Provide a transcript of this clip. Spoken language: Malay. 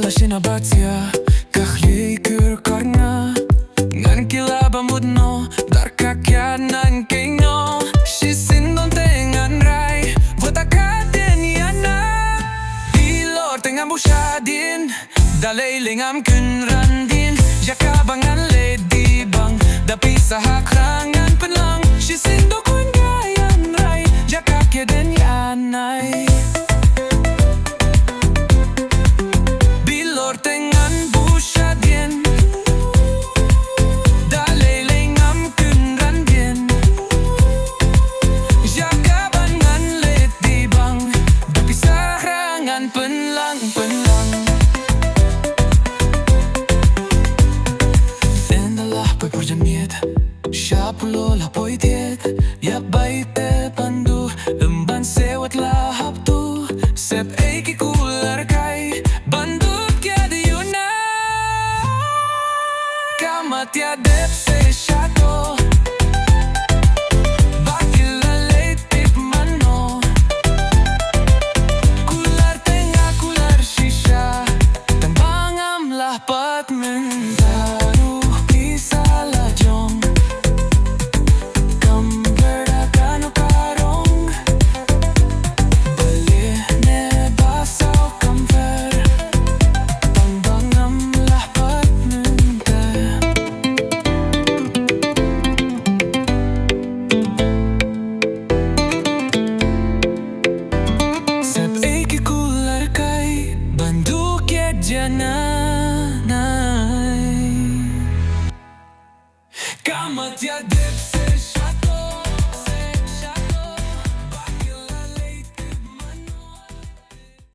Shinabatia kahlikur karna ngan kilaba mudno dar kakyanan kenyo shisindon tengan rai votakaden yana ilor tengan bushadin dalelingam kunrandin jakabangan ledi bang dapi sahakrangan penlang shisindo kun gayan rai jakakyeden yanai Shapulo la poitiet ya baite pandu emban sewat lahap tu sep eki kular kai bandut kya diuna kamat ya dep se